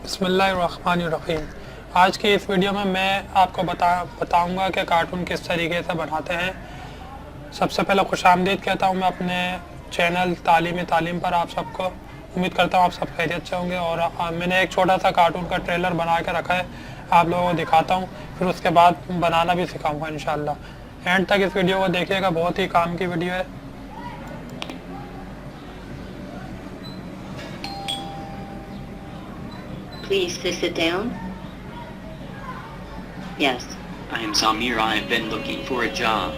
बिस्मिल्लाहिर्रहमानिर्रहीम। आज के इस वीडियो में मैं आपको बताऊंगा कि कार्टून किस तरीके से बनाते हैं। सबसे पहले खुशामदीद कहता हूं मैं अपने चैनल तालीम पर आप सबको। उम्मीद करता हूं आप सब खैरियत से होंगे। और मैंने एक छोटा सा कार्टून का ट्रेलर बना के रखा है, आप लोगों को दिखाता हूं, फिर उसके बाद बनाना भी सिखाऊँगा इंशाल्लाह। एंड तक इस वीडियो को देखिएगा, बहुत ही काम की वीडियो है। Please sit down. Yes. I am Zamir. I have been looking for a job.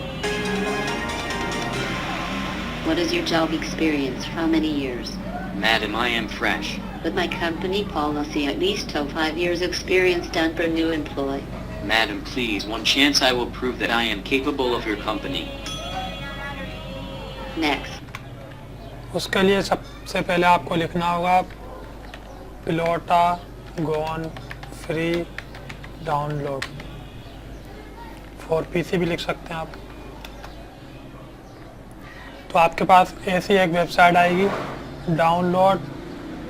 What is your job experience? How many years? Madam, I am fresh. With my company policy, at least 5 years experience done per new employee. Madam, please, one chance I will prove that I am capable of your company. Next. उसके लिए सबसे पहले आपको लिखना होगा पिलोटा गॉन free download. For PC भी लिख सकते हैं आप। तो आपके पास ऐसी एक वेबसाइट आएगी, डाउनलोड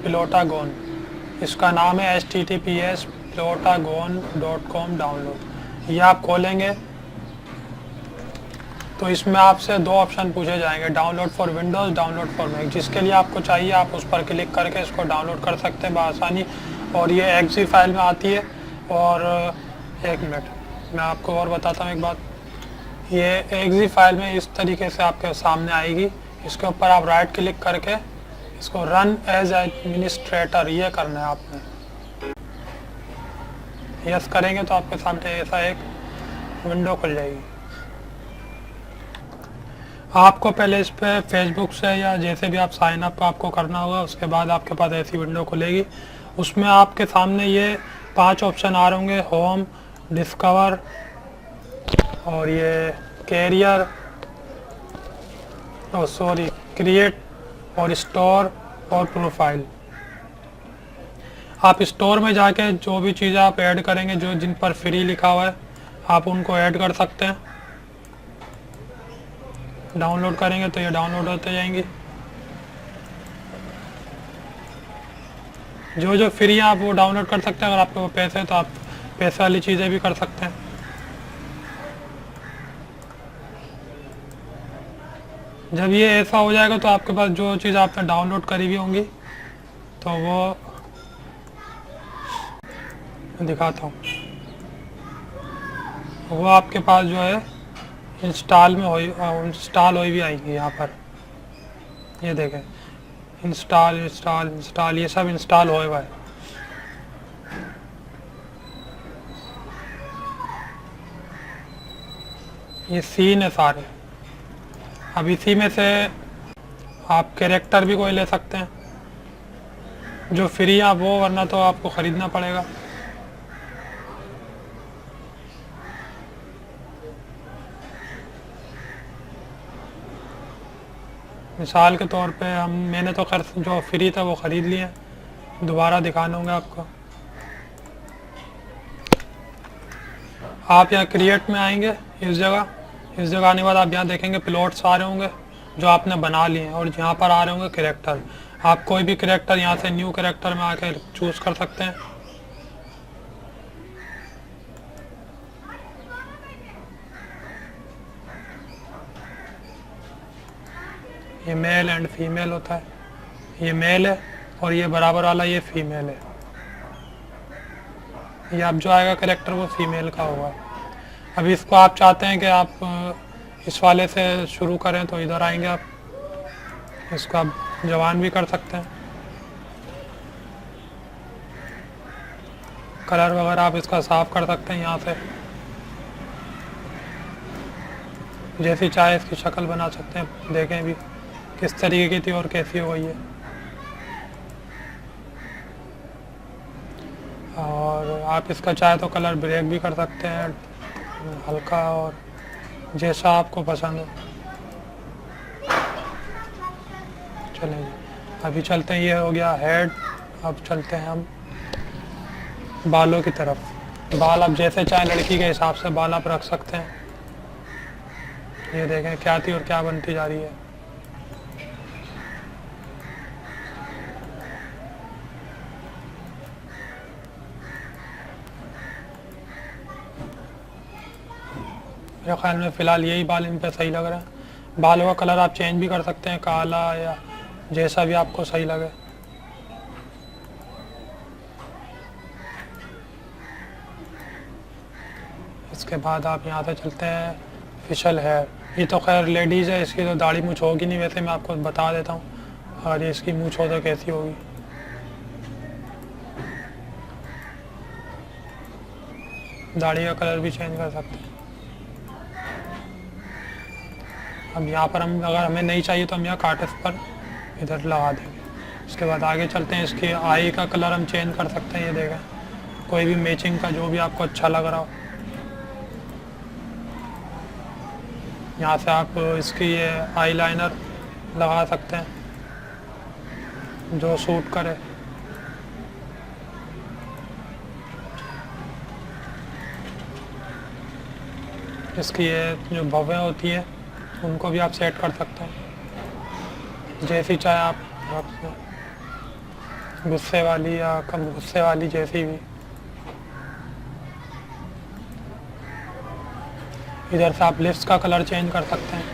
पिलोटा गॉन। इसका नाम है https://pilotagon.com डाउनलोड। ये आप खोलेंगे तो इसमें आपसे दो ऑप्शन पूछे जाएंगे, download for Windows, download for Mac. जिसके लिए आपको चाहिए आप उस पर क्लिक करके इसको डाउनलोड कर सकते हैं बआसानी। और ये एक्जी फाइल में आती है। और एक मिनट मैं आपको और बताता हूँ एक बात, ये एक्जी फाइल में इस तरीके से आपके सामने आएगी। इसके ऊपर आप राइट क्लिक करके इसको रन एज एडमिनिस्ट्रेटर ये करना है आपने। यस करेंगे तो आपके सामने ऐसा एक विंडो खुल जाएगी। आपको पहले इस पे फेसबुक से या जैसे भी आप साइन अप आपको करना होगा, उसके बाद आपके पास ऐसी विंडो खुलेगी। उसमें आपके सामने ये 5 ऑप्शन आ रहे होंगे, होम, डिस्कवर और ये कैरियर और सॉरी क्रिएट और स्टोर और प्रोफाइल। आप स्टोर में जाके जो भी चीज़ें आप ऐड करेंगे, जो जिन पर फ्री लिखा हुआ है, आप उनको ऐड कर सकते हैं। डाउनलोड करेंगे तो ये डाउनलोड होते जाएंगी। जो जो फ्री है आप वो डाउनलोड कर सकते हैं। अगर आपके वो पैसे हैं तो आप पैसे वाली चीज़ें भी कर सकते हैं। जब ये ऐसा हो जाएगा तो आपके पास जो चीज़ आपने डाउनलोड करी हुई होंगी तो वो मैं दिखाता हूँ, वो आपके पास जो है इंस्टॉल हुई भी आएंगी। यहाँ पर ये देखें, इंस्टॉल ये सब इंस्टॉल होए हुआ है। ये सीन है सारे। अब इसी में से आप कैरेक्टर भी कोई ले सकते हैं जो फ्री है वो, वरना तो आपको ख़रीदना पड़ेगा। मिसाल के तौर पे मैंने तो जो फ्री था वो ख़रीद लिए, दोबारा दिखाने होंगे आपको। आप यहाँ क्रिएट में आएंगे, इस जगह आने के बाद आप यहाँ देखेंगे प्लॉट्स आ रहे होंगे जो आपने बना लिए हैं, और यहाँ पर आ रहे होंगे कैरेक्टर। आप कोई भी कैरेक्टर यहाँ से न्यू कैरेक्टर में आकर चूज़ कर सकते हैं। ये मेल एंड फीमेल होता है, ये मेल है और ये बराबर वाला ये फीमेल है। ये अब जो आएगा कैरेक्टर वो फीमेल का होगा। अभी इसको आप चाहते हैं कि आप इस वाले से शुरू करें तो इधर आएंगे, आप इसको आप जवान भी कर सकते हैं। कलर वगैरह आप इसका साफ कर सकते हैं यहाँ से, जैसी चाहे इसकी शक्ल बना सकते हैं। देखें भी किस तरीके की थी और कैसी हो गई है। और आप इसका चाहे तो कलर ब्रेक भी कर सकते हैं, हल्का और जैसा आपको पसंद हो। चलें अभी चलते हैं, ये हो गया हेड। अब चलते हैं हम बालों की तरफ। बाल आप जैसे चाहे लड़की के हिसाब से बाल आप रख सकते हैं। ये देखें क्या थी और क्या बनती जा रही है। मेरे ख्याल में फ़िलहाल यही बाल इन पे सही लग रहा है। बालों का कलर आप चेंज भी कर सकते हैं, काला या जैसा भी आपको सही लगे। इसके बाद आप यहाँ से चलते हैं फिशल हेयर। ये तो खैर लेडीज़ है, इसकी तो दाढ़ी मूँछ होगी नहीं, वैसे मैं आपको बता देता हूँ अगर ये इसकी मूँछ हो तो कैसी होगी। दाढ़ी का कलर भी चेंज कर सकते हैं। अब यहाँ पर हम अगर हमें नहीं चाहिए तो हम यहाँ कार्टेस पर इधर लगा देंगे। उसके बाद आगे चलते हैं, इसकी आई का कलर हम चेंज कर सकते हैं। ये देखें, कोई भी मैचिंग का जो भी आपको अच्छा लग रहा हो। यहाँ से आप इसकी ये आई लाइनर लगा सकते हैं जो सूट करे। इसकी ये जो भवें होती है उनको भी आप सेट कर सकते हैं जैसी चाहे आप रख सकते हैं, गुस्से वाली या कम गुस्से वाली जैसी भी। इधर से आप लिप्स का कलर चेंज कर सकते हैं,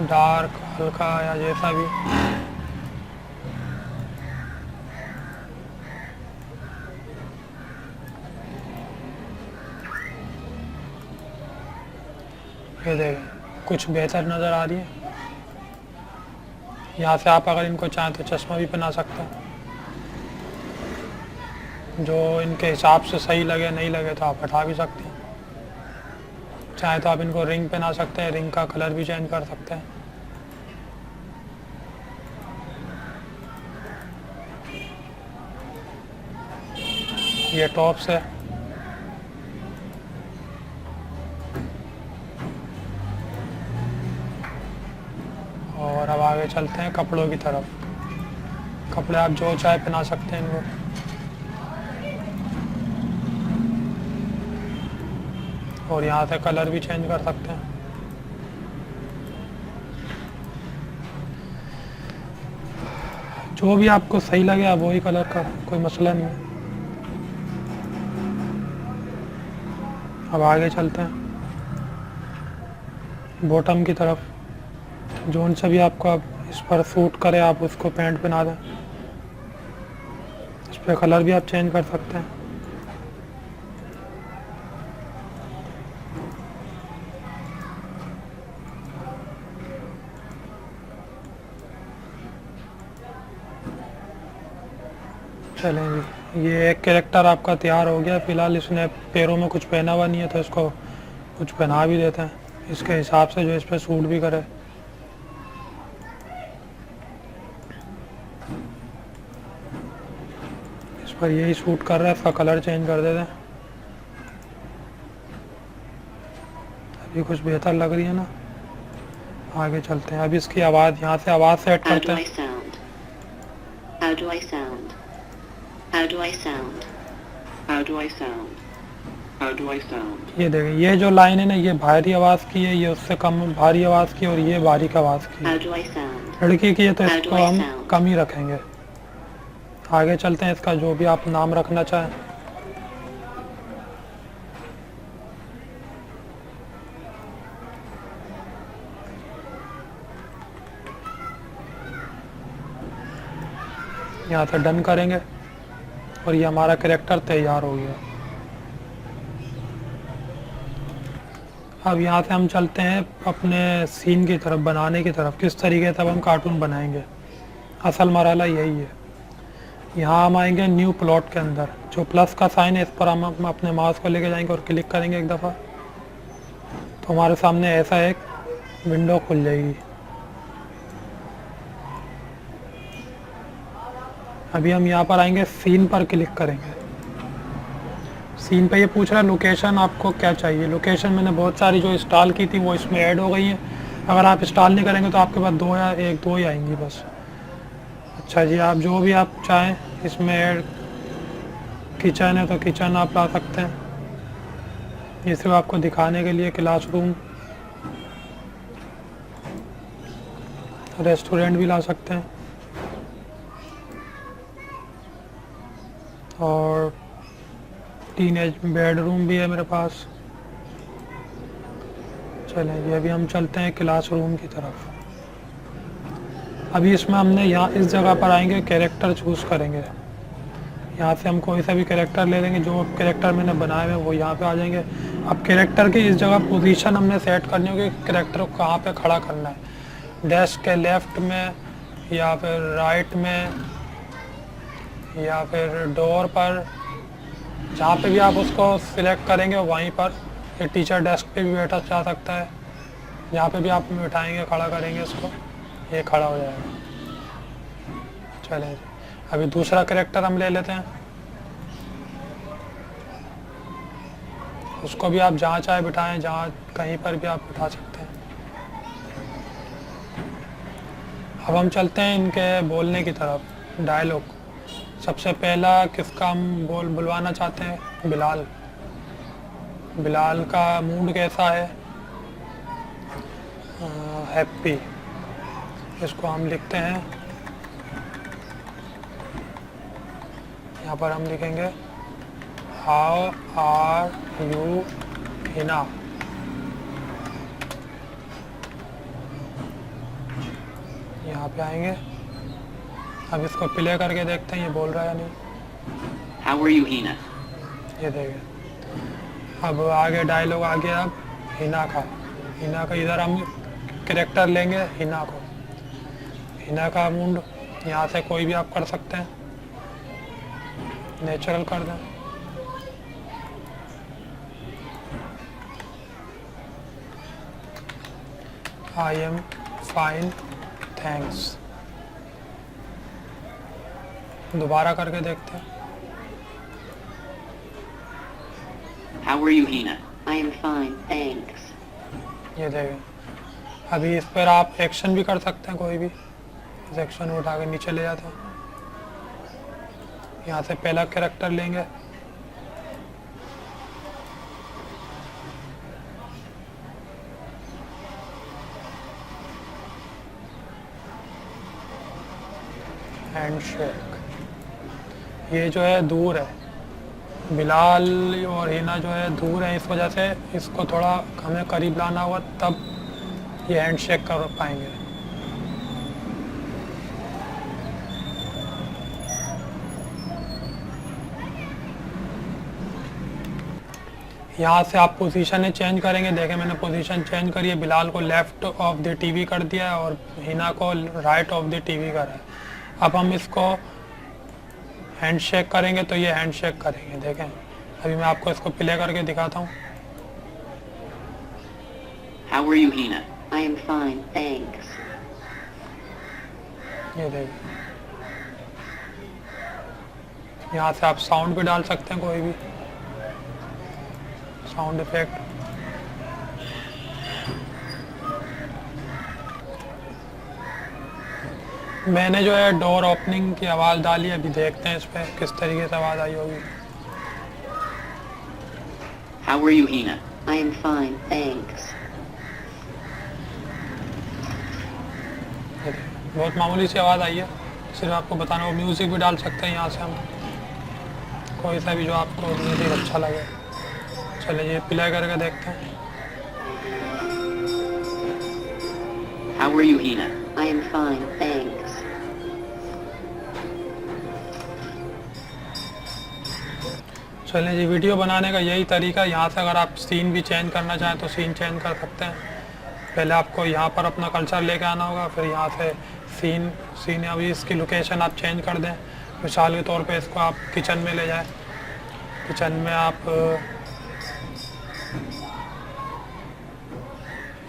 डार्क, हल्का या जैसा भी। ये देखें, कुछ बेहतर नज़र आ रही है। यहाँ से आप अगर इनको चाहें तो चश्मा भी पहना सकते हैं, जो इनके हिसाब से सही लगे, नहीं लगे तो आप हटा भी सकते हैं। चाहे तो आप इनको रिंग पहना सकते हैं, रिंग का कलर भी चेंज कर सकते हैं। ये टॉप्स है। और अब आगे चलते हैं कपड़ों की तरफ। कपड़े आप जो चाहे पहना सकते हैं इनको। और यहाँ से कलर भी चेंज कर सकते हैं। जो भी आपको सही लगे आप वही कलर का, कोई मसला नहीं है। अब आगे चलते हैं बॉटम की तरफ। जोन से भी आपको अब इस पर सूट करे आप उसको पैंट पहना दें। इस पर कलर भी आप चेंज कर सकते हैं। चलें जी, ये एक कैरेक्टर आपका तैयार हो गया। फ़िलहाल इसने पैरों में कुछ पहना हुआ नहीं है तो इसको कुछ पहना भी देते हैं इसके हिसाब से, जो इस पर सूट भी करे। इस पर यही सूट कर रहा है, इसका कलर चेंज कर देते हैं। अभी कुछ बेहतर लग रही है ना। आगे चलते हैं। अब इसकी आवाज़, यहाँ से आवाज़ सेट How करते do I हैं। sound? How do I sound? How do I sound? How do I sound? How do I sound? ये देखें, ये जो लाइन है ना, ये भारी आवाज़ की है, ये उससे कम भारी आवाज़ की, और ये बारीक आवाज़ की है। How do I sound? लड़की की है तो How do इसको I हम sound? कम ही रखेंगे। आगे चलते हैं, इसका जो भी आप नाम रखना चाहें। यहाँ से डन करेंगे और ये हमारा कैरेक्टर तैयार हो गया। अब यहाँ से हम चलते हैं अपने सीन की तरफ, बनाने की तरफ। किस तरीके से अब हम कार्टून बनाएंगे, असल मरहला यही है। यहाँ हम आएंगे न्यू प्लॉट के अंदर, जो प्लस का साइन है इस पर हम अपने माउस को लेके जाएंगे और क्लिक करेंगे एक दफ़ा, तो हमारे सामने ऐसा एक विंडो खुल जाएगी। अभी हम यहाँ पर आएंगे, सीन पर क्लिक करेंगे। सीन पे ये पूछ रहा है लोकेशन आपको क्या चाहिए। लोकेशन मैंने बहुत सारी जो इंस्टॉल की थी वो इसमें ऐड हो गई हैं। अगर आप इंस्टॉल नहीं करेंगे तो आपके पास दो ही आएंगी बस। अच्छा जी, आप जो भी आप चाहें इसमें ऐड, किचन है तो किचन आप ला सकते हैं, ये सिर्फ आपको दिखाने के लिए। क्लासरूम, रेस्टोरेंट भी ला सकते हैं, और टीनेज बेडरूम भी है मेरे पास। चलें जी, अभी हम चलते हैं क्लासरूम की तरफ। अभी इसमें हमने यहाँ इस जगह पर आएंगे, कैरेक्टर चूज़ करेंगे। यहाँ से हम कोई सा भी कैरेक्टर ले लेंगे, जो कैरेक्टर मैंने बनाए हुए हैं वो यहाँ पे आ जाएंगे। अब कैरेक्टर की इस जगह पोजीशन हमने सेट करनी होगी, कैरेक्टर को कहाँ पे खड़ा करना है, डेस्क के लेफ्ट में या फिर राइट में या फिर डोर पर, जहाँ पे भी आप उसको सिलेक्ट करेंगे वहीं पर। ये टीचर डेस्क पे भी बैठा जा सकता है, जहाँ पे भी आप बिठाएंगे खड़ा करेंगे इसको, ये खड़ा हो जाएगा। चलें जी, अभी दूसरा कैरेक्टर हम ले लेते हैं। उसको भी आप जहाँ चाहे बिठाएं, जहाँ कहीं पर भी आप बिठा सकते हैं। अब हम चलते हैं इनके बोलने की तरफ, डायलॉग। सबसे पहला किसका हम बुलवाना चाहते हैं? बिलाल। बिलाल का मूड कैसा है? हैप्पी। इसको हम लिखते हैं, यहाँ पर हम लिखेंगे हाउ आर यू हिना। यहाँ पे आएंगे, अब इसको प्ले करके देखते हैं ये बोल रहा है या नहीं। How are you, Hina? ये देखिए, अब आगे डायलॉग आ गया। अब हिना का, हिना का इधर हम कैरेक्टर लेंगे हिना को। हिना का मूड यहाँ से कोई भी आप कर सकते हैं, नेचुरल कर दें। I am fine thanks. दोबारा करके देखते हैं। How are you, Hina? I am fine, thanks. ये देखें, अभी इस पर आप एक्शन भी कर सकते हैं, कोई भी इस एक्शन को उठा के नीचे ले जाते हैं। यहाँ से पहला कैरेक्टर लेंगे, हैंडशेक। ये जो है दूर है, बिलाल और हिना जो है दूर है, इस वजह से इसको थोड़ा हमें करीब लाना होगा, तब ये हैंडशेक कर पाएंगे। यहाँ से आप पोजीशन चेंज करेंगे। देखें, मैंने पोजीशन चेंज करी है, बिलाल को लेफ्ट ऑफ द टीवी कर दिया है और हिना को राइट ऑफ द टीवी करा है। अब हम इसको हैंडशेक करेंगे तो ये हैंडशेक करेंगे। देखें, अभी मैं आपको इसको प्ले करके दिखाता हूँ। How are you, Hina? I am fine, thanks. ये देखिए, यहाँ से आप साउंड भी डाल सकते हैं, कोई भी साउंड इफेक्ट। मैंने जो है डोर ओपनिंग की आवाज़ डाली, अभी देखते हैं इस पर किस तरीके से आवाज़ आई होगी। How are you, Hina? I am fine, thanks. ये देखिए, बहुत मामूली सी आवाज़ आई है, सिर्फ आपको बताना। वो म्यूज़िक भी डाल सकते हैं यहाँ से हम, कोई सा भी जो आपको म्यूज़िक अच्छा लगे। चलिए ये प्ले करके देखते हैं। How are you, Hina? I am fine, thanks. चलिए जी, वीडियो बनाने का यही तरीका। यहाँ से अगर आप सीन भी चेंज करना चाहें तो सीन चेंज कर सकते हैं। पहले आपको यहाँ पर अपना कल्चर लेके आना होगा, फिर यहाँ से सीन अभी इसकी लोकेशन आप चेंज कर दें। मिसाल के तौर पे इसको आप किचन में ले जाएं, किचन में आप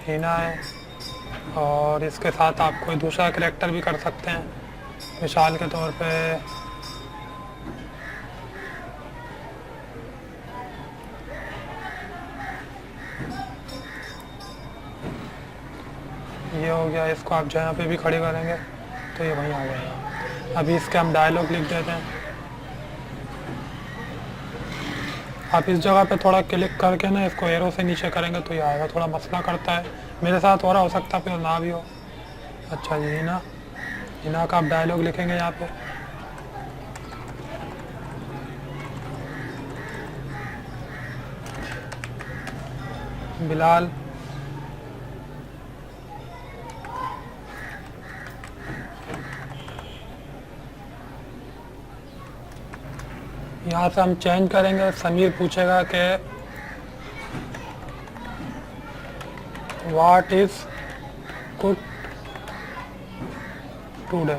हिना है और इसके साथ आप कोई दूसरा कैरेक्टर भी कर सकते हैं। मिसाल के तौर पे ये हो गया, इसको आप जहाँ पे भी खड़े करेंगे तो ये वहीं आ जाएगा। अभी इसके हम डायलॉग लिख देते हैं। आप इस जगह पे थोड़ा क्लिक करके ना इसको एरो से नीचे करेंगे तो ये आएगा। थोड़ा मसला करता है, मेरे साथ हो रहा, हो सकता है फिर ना भी हो। अच्छा जी, हिना का आप डायलॉग लिखेंगे यहाँ पे। बिलाल यहाँ से हम चेंज करेंगे। समीर पूछेगा कि व्हाट इज कुक टुडे।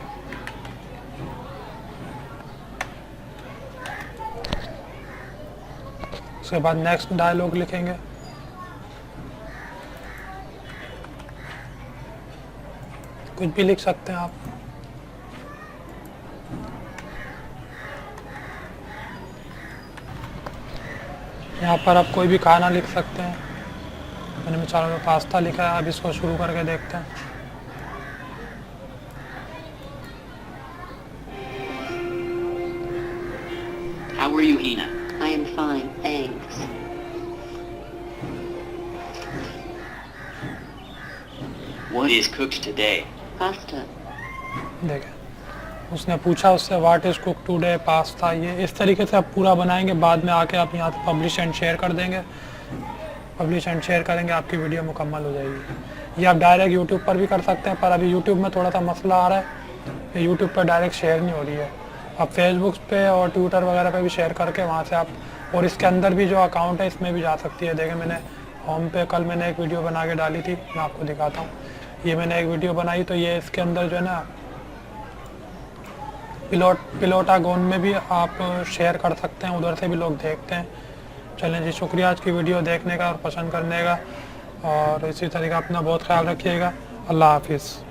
उसके बाद नेक्स्ट डायलॉग लिखेंगे। कुछ भी लिख सकते हैं आप। यहाँ पर आप कोई भी खाना लिख सकते हैं। मैंने मिसाल में पास्ता लिखा है। अब इसको शुरू करके देखते हैं। How are you, Hina? I am fine, thanks. What is cooked today? Pasta. देखें, उसने पूछा उससे what is cook today, pasta. ये इस तरीके से आप पूरा बनाएंगे। बाद में आके आप यहाँ से पब्लिश एंड शेयर कर देंगे। पब्लिश एंड शेयर करेंगे, आपकी वीडियो मुकम्मल हो जाएगी। ये आप डायरेक्ट यूट्यूब पर भी कर सकते हैं, पर अभी यूट्यूब में थोड़ा सा मसला आ रहा है। यूट्यूब पर डायरेक्ट शेयर नहीं हो रही है। आप फेसबुक पे और ट्विटर वगैरह पे भी शेयर करके वहाँ से आप, और इसके अंदर भी जो अकाउंट है इसमें भी जा सकती है। देखें, मैंने होम पे कल मैंने एक वीडियो बना के डाली थी, मैं आपको दिखाता हूँ। ये मैंने एक वीडियो बनाई, तो ये इसके अंदर जो है ना पिलोटागोन में भी आप शेयर कर सकते हैं, उधर से भी लोग देखते हैं। चलें जी, शुक्रिया आज की वीडियो देखने का और पसंद करने का, और इसी तरीके अपना बहुत ख्याल रखिएगा। अल्लाह हाफिज़।